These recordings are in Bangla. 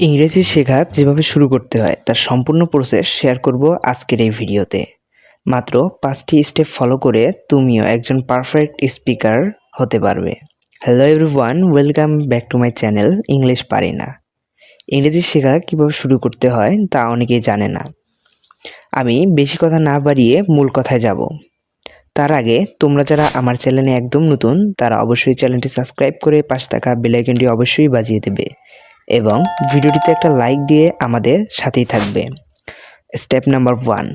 ইংরেজি শেখা যেভাবে শুরু করতে হয় তার সম্পূর্ণ প্রসেস শেয়ার করব আজকের এই ভিডিওতে। মাত্র 5টি স্টেপ ফলো করে তুমিও একজন পারফেক্ট স্পিকার হতে পারবে। Hello everyone, welcome back to my channel English পারি না। ইংরেজি শেখা কীভাবে শুরু করতে হয় তা অনেকেই জানে না। আমি বেশি কথা না বাড়িয়ে মূল কথায় যাব। তার আগে তোমরা যারা আমার চ্যানেলে একদম নতুন তারা অবশ্যই চ্যানেলটি সাবস্ক্রাইব করে পাশে থাকা বেল আইকনটি অবশ্যই বাজিয়ে দেবে এবং ভিডিওটিতে একটা লাইক দিয়ে আমাদের সাথেই থাকবে। স্টেপ নাম্বার 1,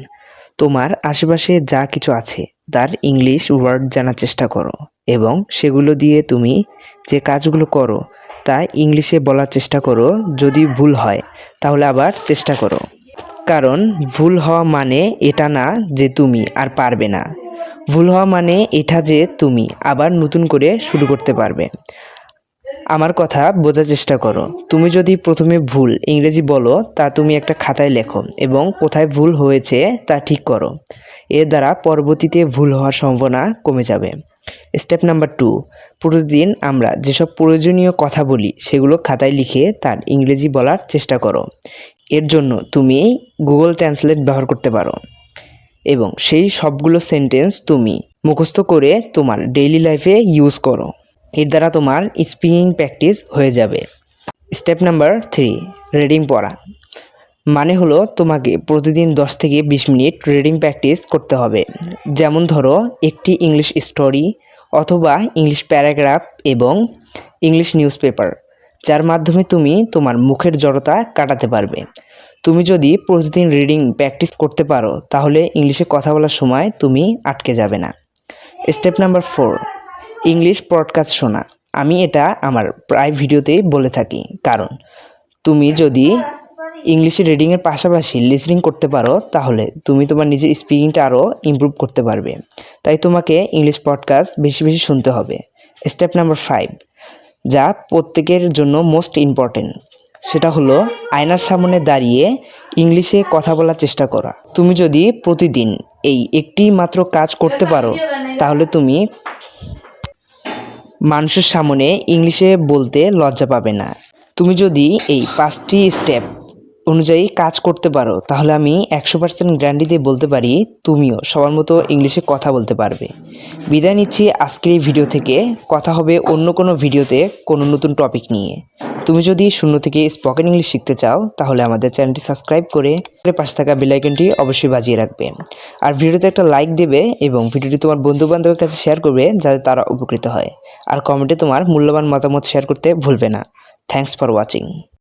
তোমার আশেপাশে যা কিছু আছে তার ইংলিশ ওয়ার্ড জানার চেষ্টা করো এবং সেগুলো দিয়ে তুমি যে কাজগুলো করো তা ইংলিশে বলার চেষ্টা করো। যদি ভুল হয় তাহলে আবার চেষ্টা করো, কারণ ভুল হওয়া মানে এটা না যে তুমি আর পারবে না। ভুল হওয়া মানে এটা যে তুমি আবার নতুন করে শুরু করতে পারবে। আমার কথা বোঝার চেষ্টা করো। তুমি যদি প্রথমে ভুল ইংরেজি বলো তা তুমি একটা খাতায় লেখো এবং কোথায় ভুল হয়েছে তা ঠিক করো। এর দ্বারা পরবর্তীতে ভুল হওয়ার সম্ভাবনা কমে যাবে। স্টেপ নাম্বার 2, প্রতিদিন আমরা যেসব প্রয়োজনীয় কথা বলি সেগুলো খাতায় লিখে তার ইংরেজি বলার চেষ্টা করো। এর জন্য তুমি গুগল ট্রান্সলেট ব্যবহার করতে পারো এবং সেই সবগুলো সেন্টেন্স তুমি মুখস্থ করে তোমার ডেইলি লাইফে ইউজ করো। এর দ্বারা তোমার স্পিকিং প্র্যাকটিস হয়ে যাবে। স্টেপ নাম্বার 3, রিডিং পড়া। মানে হলো তোমাকে প্রতিদিন 10 থেকে 20 মিনিট রিডিং প্র্যাকটিস করতে হবে। যেমন ধরো একটি ইংলিশ স্টোরি অথবা ইংলিশ প্যারাগ্রাফ এবং ইংলিশ নিউজ পেপার, যার মাধ্যমে তুমি তোমার মুখের জড়তা কাটাতে পারবে। তুমি যদি প্রতিদিন রিডিং প্র্যাকটিস করতে পারো তাহলে ইংলিশে কথা বলার সময় তুমি আটকে যাবে না। স্টেপ নাম্বার 4, ইংলিশ পডকাস্ট শোনা। আমি এটা আমার প্রায় ভিডিওতেই বলে থাকি, কারণ তুমি যদি ইংলিশে রিডিংয়ের পাশাপাশি লিসনিং করতে পারো তাহলে তুমি তোমার নিজের স্পিকিংটা আরও ইমপ্রুভ করতে পারবে। তাই তোমাকে ইংলিশ পডকাস্ট বেশি বেশি শুনতে হবে। স্টেপ নাম্বার 5, যা প্রত্যেকের জন্য মোস্ট ইম্পর্টেন্ট, সেটা হলো আয়নার সামনে দাঁড়িয়ে ইংলিশে কথা বলার চেষ্টা করা। তুমি যদি প্রতিদিন এই একটি মাত্র কাজ করতে পারো তাহলে তুমি মানুষের সামনে ইংলিশে বলতে লজ্জা পাবে না। তুমি যদি এই 5টি স্টেপ অনুযায়ী কাজ করতে পারো তাহলে আমি 100% গ্যারান্টি দিয়ে বলতে পারি তুমিও সবার মতো ইংলিশে কথা বলতে পারবে। বিদায় নিচ্ছি আজকের এই ভিডিও থেকে। কথা হবে অন্য কোনো ভিডিওতে কোনো নতুন টপিক নিয়ে। তুমি যদি শূন্য থেকে স্পোকেন ইংলিশ শিখতে চাও তাহলে আমাদের চ্যানেলটি সাবস্ক্রাইব করে পাশে থাকা বেল আইকনটি অবশ্যই বাজিয়ে রাখবে। আর ভিডিওতে একটা লাইক দেবে এবং ভিডিওটি তোমার বন্ধুবান্ধবের কাছে শেয়ার করবে যাতে তারা উপকৃত হয়। আর কমেন্টে তোমার মূল্যবান মতামত শেয়ার করতে ভুলবে না। Thanks for watching.